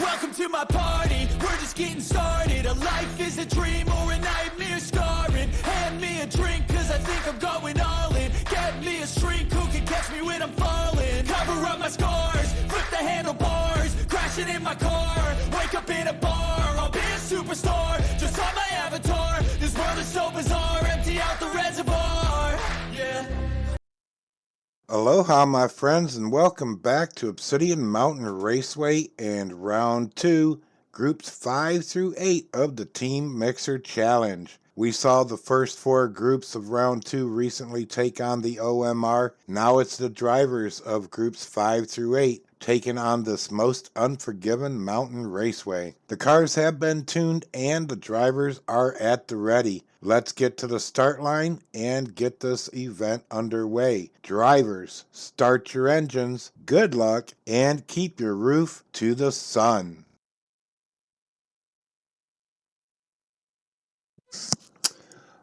Welcome to my party, we're just getting started. A life is a dream or a nightmare scarring. Hand me a drink cause I think I'm going all in. Get me a shrink who can catch me when I'm falling. Cover up my scars, flip the handlebars. Crashing in my car, wake up in a bar. I'll be a superstar, just on my avatar. This world is so bizarre, empty out the reservoir. Yeah. Aloha, my friends, and welcome back to Obsidian Mountain Raceway and Round 2, Groups 5 through 8 of the Team Mixer Challenge. We saw the first 4 groups of Round 2 recently take on the OMR. Now it's the drivers of Groups 5 through 8 taking on this most unforgiving mountain raceway. The cars have been tuned and the drivers are at the ready. Let's get to the start line and get this event underway. Drivers, start your engines, good luck, and keep your roof to the sun.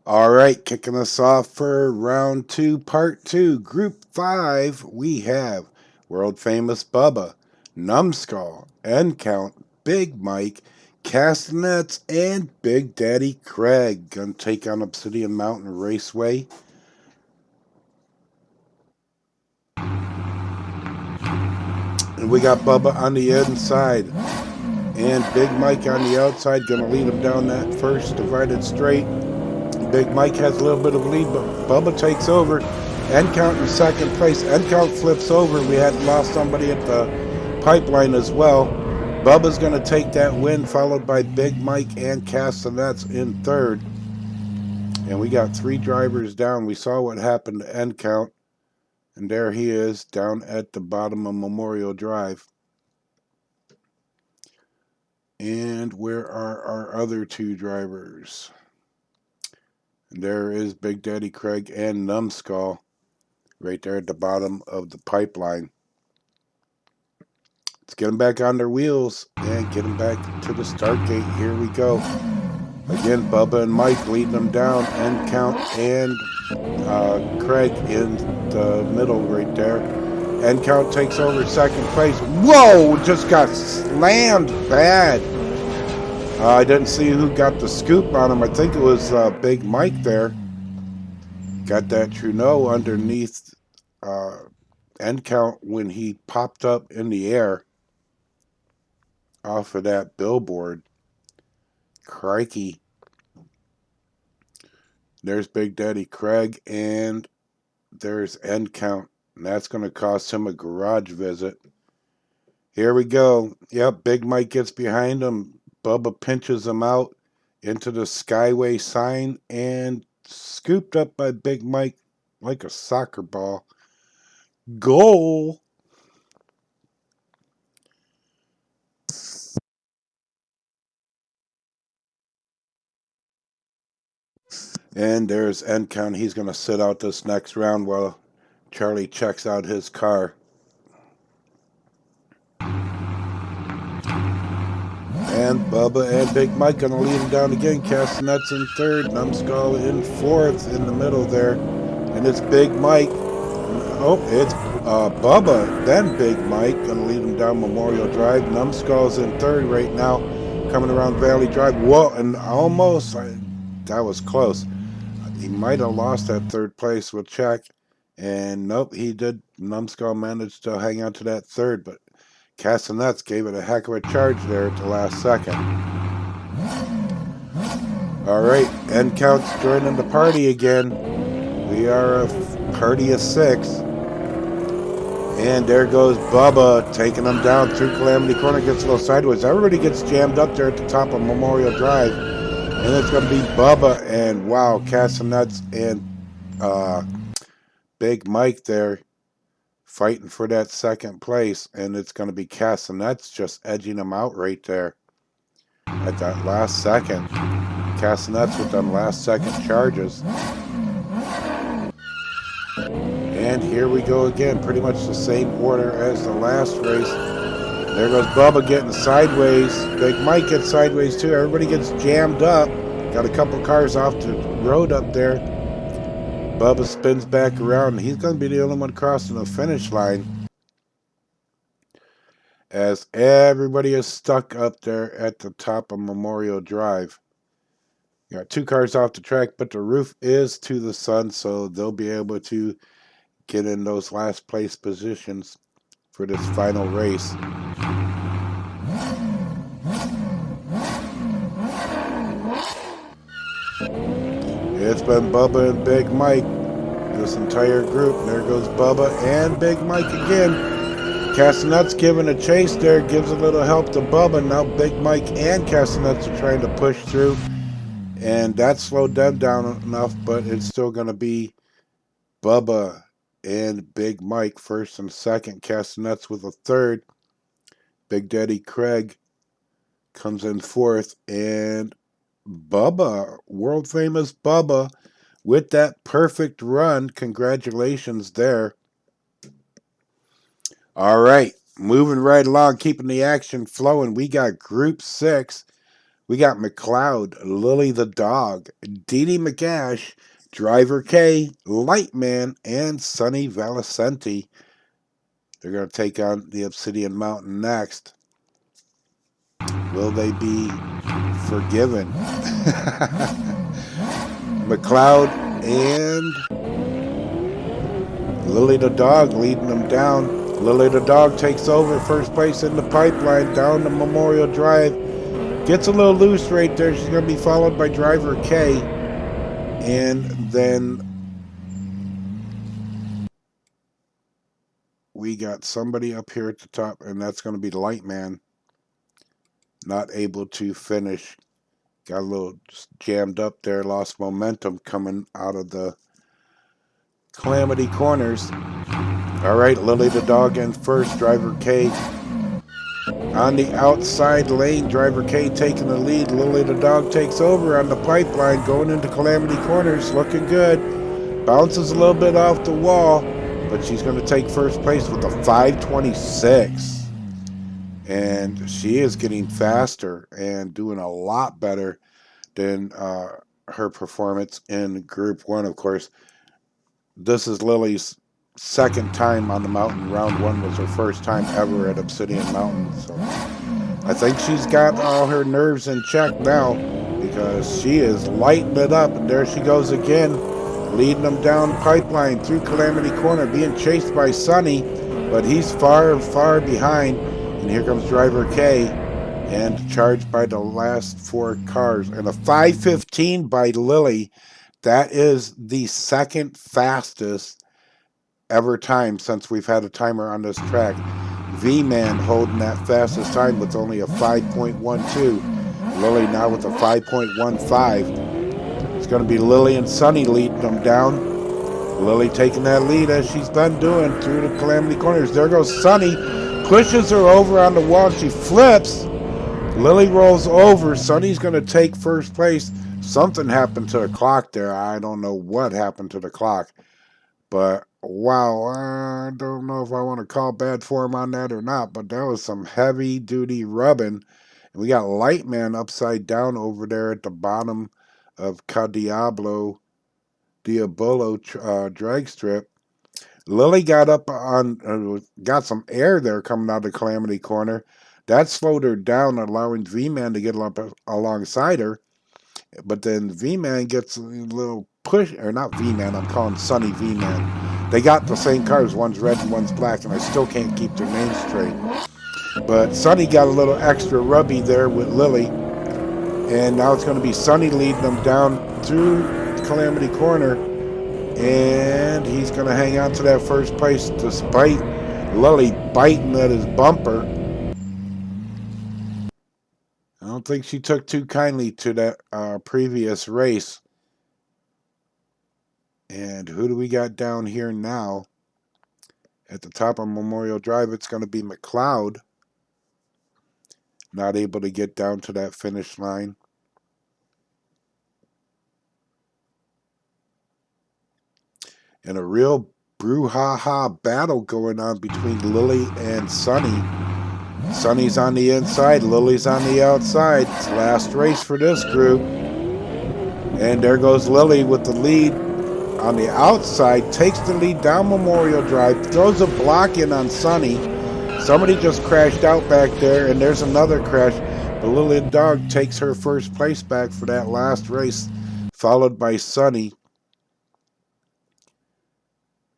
Alright, kicking us off for Round 2, Part 2, Group 5, we have world famous Bubba, Numbskull, N-Count, Big Mike, Castanets, and Big Daddy Craig. Gonna take on Obsidian Mountain Raceway. And we got Bubba on the inside. And Big Mike on the outside, gonna lead him down that first divided straight. Big Mike has a little bit of lead, but Bubba takes over. N-Count in second place. N-Count flips over. We had lost somebody at the pipeline as well. Bubba's going to take that win, followed by Big Mike and Castanets in third. And we got 3 drivers down. We saw what happened to N-Count. And there he is down at the bottom of Memorial Drive. And where are our other 2 drivers? And there is Big Daddy Craig and Numbskull right there at the bottom of the pipeline. Let's get them back on their wheels and get them back to the start gate. Here we go. Again, Bubba and Mike leading them down. N-Count and Craig in the middle right there. N-Count takes over second place. Whoa! Just got slammed bad. I didn't see who got the scoop on him. I think it was Big Mike there. Got that Trudeau underneath N-Count when he popped up in the air off of that billboard. Crikey. There's Big Daddy Craig and there's N-Count. And that's going to cost him a garage visit. Here we go. Yep, Big Mike gets behind him. Bubba pinches him out into the Skyway sign and scooped up by Big Mike like a soccer ball. Goal! And there's N-Count. He's going to sit out this next round while Charlie checks out his car. And Bubba and Big Mike going to lead him down again. Castanets in third. Numbskull in fourth in the middle there. And it's Big Mike. Oh, it's Bubba, then Big Mike. Going to lead him down Memorial Drive. Numbskull's in third right now. Coming around Valley Drive. Whoa, and almost. That was close. He might have lost that third place. We'll check. And nope, he did. Numbskull managed to hang on to that third, but Castanets gave it a heck of a charge there at the last second. Alright, N-Count's joining the party again. We are a party of 6. And there goes Bubba taking them down through Calamity Corner. Gets a little sideways. Everybody gets jammed up there at the top of Memorial Drive. And it's going to be Bubba and, wow, Castanets and Big Mike there fighting for that second place, and it's going to be Castanets just edging them out right there at that last second. Castanets with them last second charges. And here we go again, pretty much the same order as the last race. There goes Bubba getting sideways. Big Mike gets sideways too. Everybody gets jammed up. Got a couple cars off the road up there. Bubba spins back around, and he's going to be the only one crossing the finish line. as everybody is stuck up there at the top of Memorial Drive. Got 2 cars off the track, but the roof is to the sun, so they'll be able to get in those last place positions for this final race. It's been Bubba and Big Mike this entire group. There goes Bubba and Big Mike again. Castanet's giving a chase there, gives a little help to Bubba. Now Big Mike and Castanet's are trying to push through, and that slowed them down enough, but it's still going to be Bubba and Big Mike first and second. Castanet's with a third. Big Daddy Craig comes in fourth, and Bubba, world famous Bubba, with that perfect run. Congratulations there. All right, moving right along, keeping the action flowing. We got Group 6. We got McLeod, Lily the Dog, Dee Dee McGash, Driver K, Lightman, and Sonny Valicenti. They're going to take on the Obsidian Mountain next. Will they be forgiven? McLeod and Lily the Dog leading them down. Lily the Dog takes over first place in the pipeline down the Memorial Drive. Gets a little loose right there. She's going to be followed by Driver K. And then we got somebody up here at the top, and that's going to be Lightman. Not able to finish. Got a little jammed up there. Lost momentum coming out of the Calamity Corners. All right, Lily the Dog in first. Driver K on the outside lane. Driver K taking the lead. Lily the Dog takes over on the pipeline, going into Calamity Corners. Looking good. Bounces a little bit off the wall, but she's going to take first place with a 5:26. And she is getting faster and doing a lot better than her performance in Group 1. Of course, this is Lily's second time on the mountain. Round 1 was her first time ever at Obsidian Mountain. So I think she's got all her nerves in check now, because she is lighting it up. And there she goes again, leading them down pipeline through Calamity Corner, being chased by Sonny, but he's far, far behind. And here comes Driver K, and charged by the last 4 cars. And a 5:15 by Lily. That is the second fastest ever time since we've had a timer on this track. V-Man holding that fastest time with only a 5.12. Lily now with a 5.15. It's going to be Lily and Sonny leading them down. Lily taking that lead as she's been doing through the Calamity Corners. There goes Sonny. Pushes her over on the wall. She flips. Lily rolls over. Sonny's going to take first place. Something happened to the clock there. I don't know what happened to the clock. But, wow, I don't know if I want to call bad form on that or not. But that was some heavy-duty rubbing. And we got Lightman upside down over there at the bottom of Diabolo drag strip. Lily got up on, got some air there coming out of the Calamity Corner. That slowed her down, allowing V-Man to get up alongside her. But then V-Man gets a little push, or not V-Man, I'm calling Sonny V-Man. They got the same cars, one's red and one's black, and I still can't keep their names straight. But Sonny got a little extra rubby there with Lily. And now it's going to be Sonny leading them down through Calamity Corner. And he's going to hang on to that first place despite Lily biting at his bumper. I don't think she took too kindly to that previous race. And who do we got down here now? At the top of Memorial Drive, it's going to be McLeod. Not able to get down to that finish line. And a real brouhaha battle going on between Lily and Sonny. Sonny's on the inside, Lily's on the outside. It's the last race for this group. And there goes Lily with the lead on the outside, takes the lead down Memorial Drive, throws a block in on Sonny. Somebody just crashed out back there, and there's another crash. But Lillian Dog takes her first place back for that last race, followed by Sunny.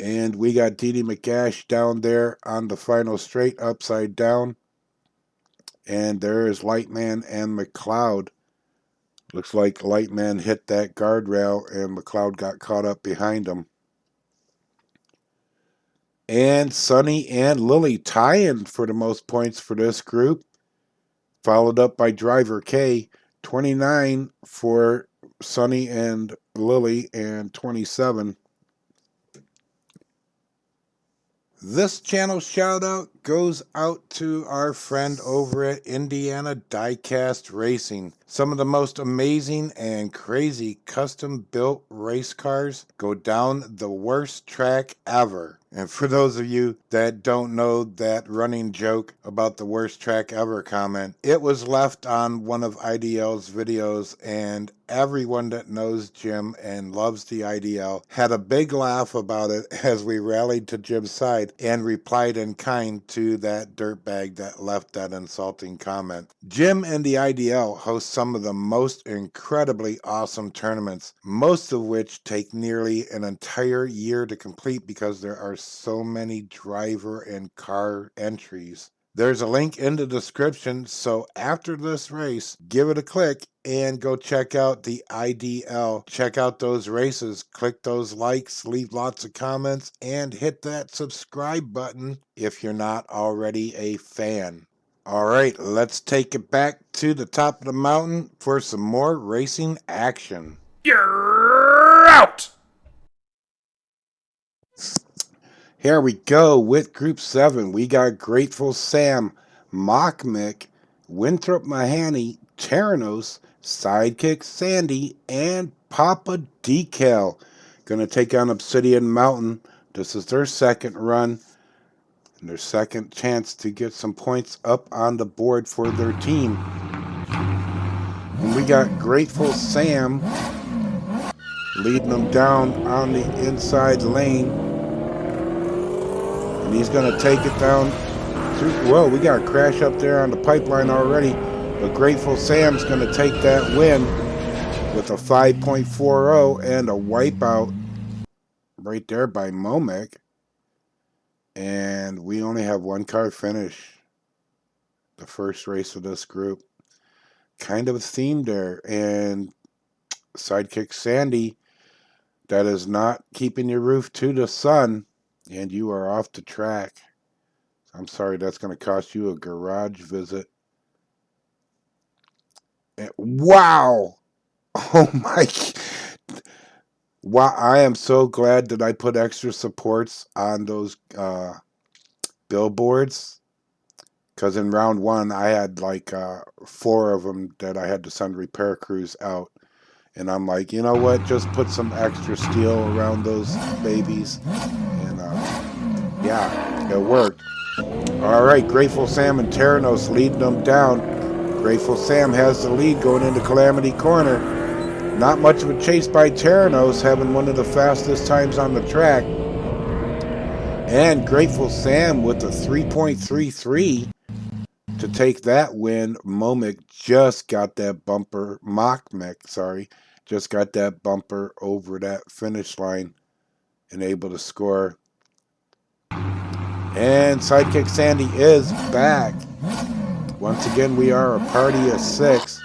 And we got Dee Dee McAsh down there on the final straight, upside down. And there is Lightman and McLeod. Looks like Lightman hit that guardrail, and McLeod got caught up behind him. And Sunny and Lily tying for the most points for this group, followed up by Driver K. 29 for Sunny and Lily, and 27. This channel shout out goes out to our friend over at Indiana Diecast Racing. Some of the most amazing and crazy custom built race cars go down the worst track ever. And for those of you that don't know that running joke about the worst track ever comment, it was left on one of IDL's videos, and everyone that knows Jim and loves the IDL had a big laugh about it as we rallied to Jim's side and replied in kind to that dirtbag that left that insulting comment. Jim and the IDL host some of the most incredibly awesome tournaments, most of which take nearly an entire year to complete because there are so many driver and car entries. There's a link in the description, so after this race, give it a click and go check out the IDL. Check out those races, click those likes, leave lots of comments, and hit that subscribe button if you're not already a fan. All right, let's take it back to the top of the mountain for some more racing action. You're out! Here we go with Group 7. We got Grateful Sam, Mock Mick, Winthrop Mahani, Terranos, Sidekick Sandy, and Papa Decal. Going to take on Obsidian Mountain. This is their second run and their second chance to get some points up on the board for their team. And we got Grateful Sam leading them down on the inside lane. And he's going to take it down through. Whoa, we got a crash up there on the pipeline already. But Grateful Sam's going to take that win with a 5.40 and a wipeout right there by Momek. And we only have one car finish. The first race of this group. Kind of a theme there. And Sidekick Sandy, that is not keeping your roof to the sun. And you are off the track. I'm sorry, that's going to cost you a garage visit. And, wow! Oh my! Wow! I am so glad that I put extra supports on those billboards. Because in round one, I had like 4 of them that I had to send repair crews out. And I'm like, you know what? Just put some extra steel around those babies. And yeah, it worked. All right, Grateful Sam and Terranos leading them down. Grateful Sam has the lead going into Calamity Corner. Not much of a chase by Terranos, having one of the fastest times on the track. And Grateful Sam with a 3.33 to take that win. Momek just got that bumper, just got that bumper over that finish line and able to score. And Sidekick Sandy is back. Once again, we are a party of 6.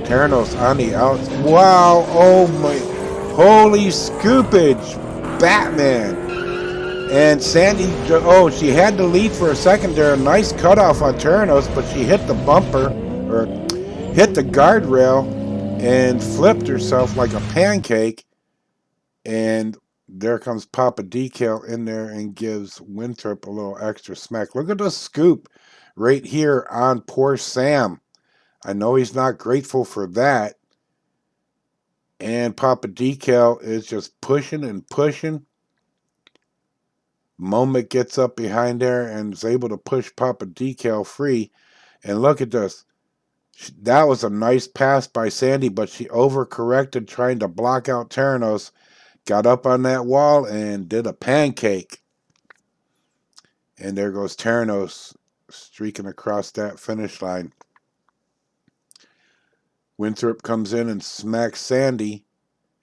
Terranos on the outs. Wow, oh my, holy scoopage, Batman. And Sandy, oh, she had the lead for a second there. A nice cutoff on Terranos, but she hit the bumper, or hit the guardrail, and flipped herself like a pancake. And there comes Papa Decal in there and gives Winthrop a little extra smack. Look at the scoop right here on poor Sam. I know he's not grateful for that. And Papa Decal is just pushing and pushing. Momek gets up behind there and is able to push Papa Decal free. And look at this. That was a nice pass by Sandy, but she overcorrected trying to block out Terranos. Got up on that wall and did a pancake. And there goes Terranos streaking across that finish line. Winthrop comes in and smacks Sandy.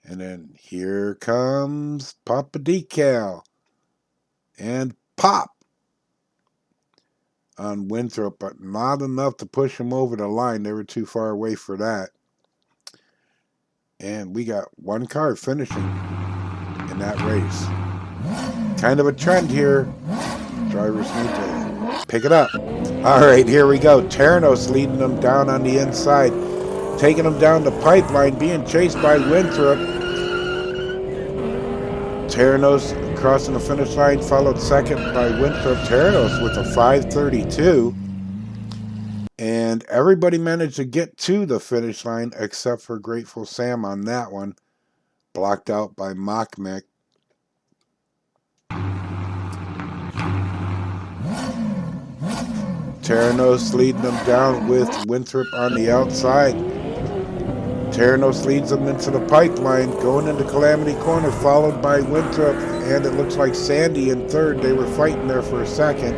And then here comes Papa Decal. And pop on Winthrop, but not enough to push him over the line. They were too far away for that. And we got one car finishing in that race. Kind of a trend here. Drivers need to pick it up. All right, here we go. Terranos leading them down on the inside, taking them down the pipeline, being chased by Winthrop. Terranos crossing the finish line, followed second by Winthrop. Terranos with a 5:32. And everybody managed to get to the finish line except for Grateful Sam on that one. Blocked out by Mockmick. Terranos leading them down with Winthrop on the outside. Terranos leads them into the pipeline, going into Calamity Corner, followed by Winthrop, and it looks like Sandy in third. They were fighting there for a second.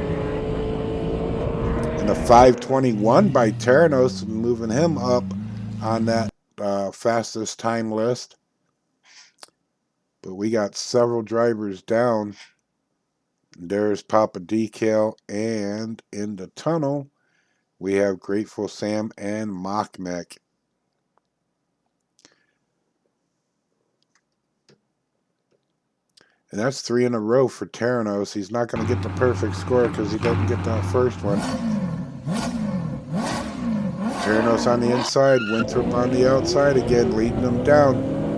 And a 5:21 by Terranos, moving him up on that fastest time list. But we got several drivers down. There's Papa Decal, and in the tunnel, we have Grateful Sam and Mockmech. And that's 3 in a row for Terranos. He's not going to get the perfect score because he didn't get that first one. Terranos on the inside, Winthrop on the outside again, leading them down.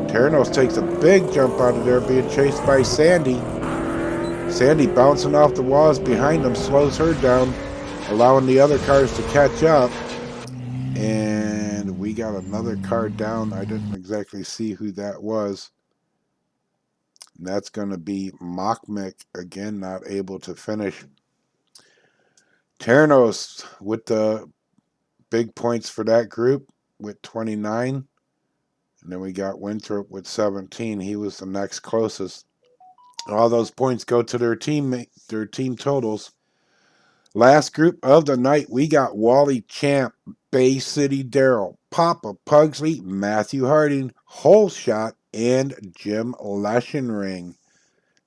Terranos takes a big jump out of there, being chased by Sandy. Sandy bouncing off the walls behind him, slows her down, allowing the other cars to catch up. And we got another car down. I didn't exactly see who that was. And that's going to be Mockmick, again, not able to finish. Terranos with the big points for that group with 29. And then we got Winthrop with 17. He was the next closest. All those points go to their team totals. Last group of the night, we got Wally Champ, Bay City Darrell, Papa Pugsley, Matthew Harding, Whole Shot, and Jim Leschenring.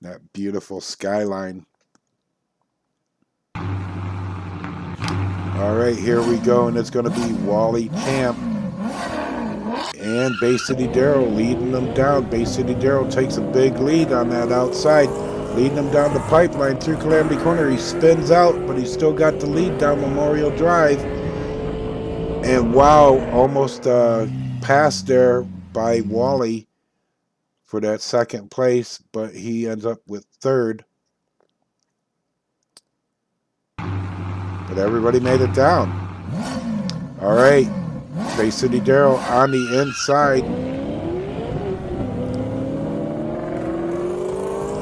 That beautiful skyline. All right, here we go, and it's going to be Wally Champ and Bay City Darrell leading them down. Bay City Darrell takes a big lead on that outside, leading them down the pipeline through Calamity Corner. He spins out, but he's still got the lead down Memorial Drive. And wow, almost passed there by Wally for that second place, but he ends up with third. But everybody made it down. All right. Bay City Darrell on the inside.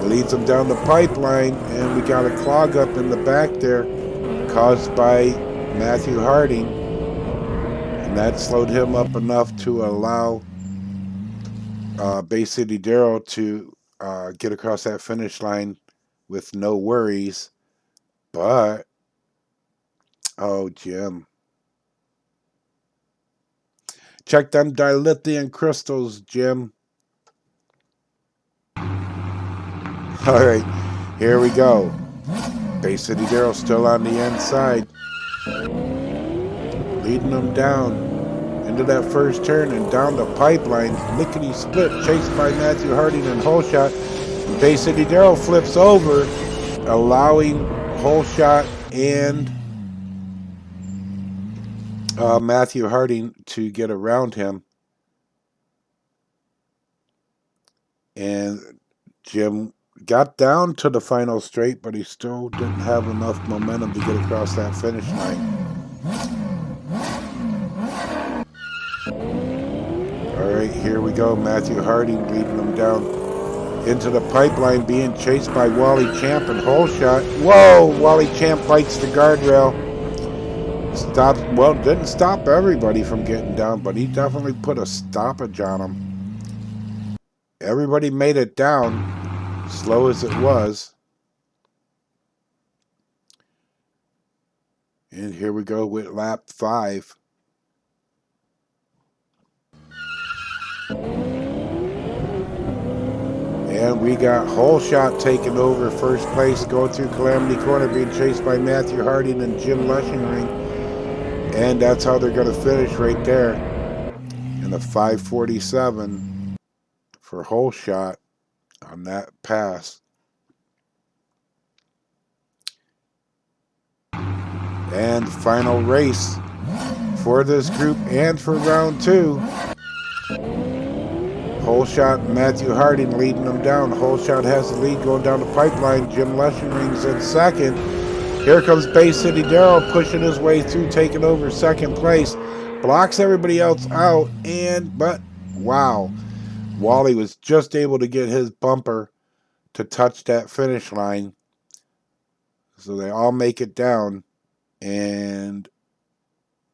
He leads them down the pipeline, and we got a clog up in the back there caused by Matthew Harding. And that slowed him up enough to allow Bay City Darrell to get across that finish line with no worries. But, oh, Jim. Check them dilithium crystals, Jim. All right, here we go. Bay City Darrell still on the inside. Leading them down into that first turn and down the pipeline. Lickety split, chased by Matthew Harding and Whole Shot. Bay City Darrell flips over, allowing Whole Shot and Matthew Harding to get around him. And Jim got down to the final straight, but he still didn't have enough momentum to get across that finish line. All right, here we go. Matthew Harding leading them down into the pipeline, being chased by Wally Champ and Whole Shot. Whoa! Wally Champ bites the guardrail. Stopped, well, didn't stop everybody from getting down, but he definitely put a stoppage on them. Everybody made it down, slow as it was. And here we go with lap 5. And we got Whole Shot taking over first place, going through Calamity Corner, being chased by Matthew Harding and Jim Lushingring. And that's how they're going to finish right there in the 5:47 for Whole Shot on that pass. And final race for this group and for round 2. Whole Shot and Matthew Harding leading them down. Whole Shot has the lead going down the pipeline. Jim Lushingring's in second. Here comes Bay City Darrell pushing his way through, taking over second place. Blocks everybody else out, but wow, Wally was just able to get his bumper to touch that finish line. So they all make it down, and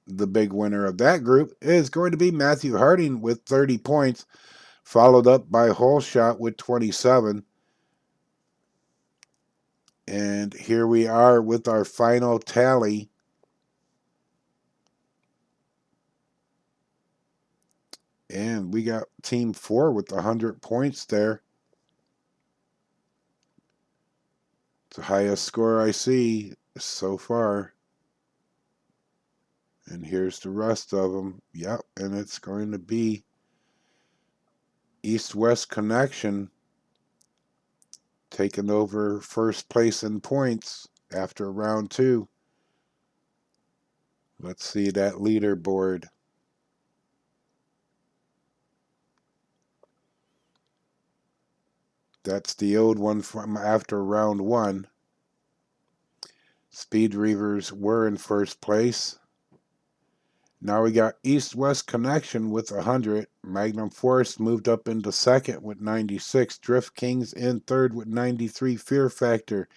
the big winner of that group is going to be Matthew Harding with 30 points, followed up by Whole Shot with 27. And here we are with our final tally. And we got Team 4 with 100 points there. It's the highest score I see so far. And here's the rest of them. Yep, and it's going to be East-West Connection taking over first place in points after round 2. Let's see that leaderboard. That's the old one from after round 1. Speed Reavers were in first place. Now we got East-West Connection with 100. Magnum Force moved up into second with 96. Drift Kings in third with 93. Fear Factor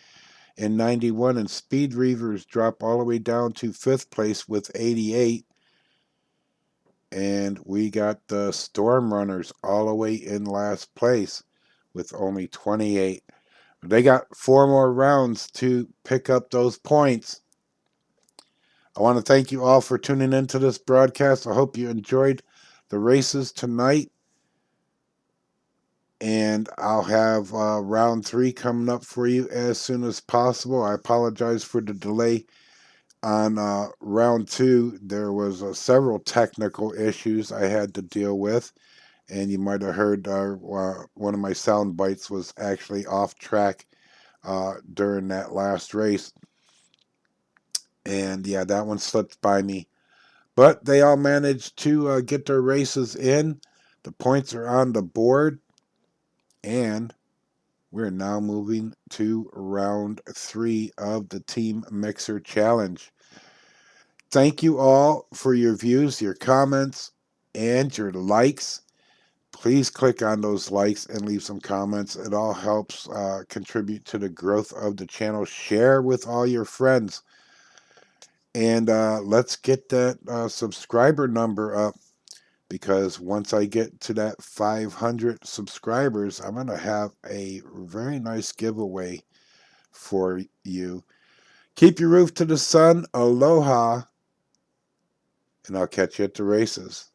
in 91. And Speed Reavers drop all the way down to fifth place with 88. And we got the Storm Runners all the way in last place with only 28. They got 4 more rounds to pick up those points. I want to thank you all for tuning into this broadcast. I hope you enjoyed the races tonight. And I'll have round 3 coming up for you as soon as possible. I apologize for the delay on round 2. There was several technical issues I had to deal with. And you might have heard one of my sound bites was actually off track during that last race. And yeah, that one slipped by me. But they all managed to get their races in. The points are on the board. And we're now moving to round 3 of the Team Mixer Challenge. Thank you all for your views, your comments, and your likes. Please click on those likes and leave some comments. It all helps contribute to the growth of the channel. Share with all your friends. And let's get that subscriber number up, because once I get to that 500 subscribers, I'm going to have a very nice giveaway for you. Keep your roof to the sun. Aloha. And I'll catch you at the races.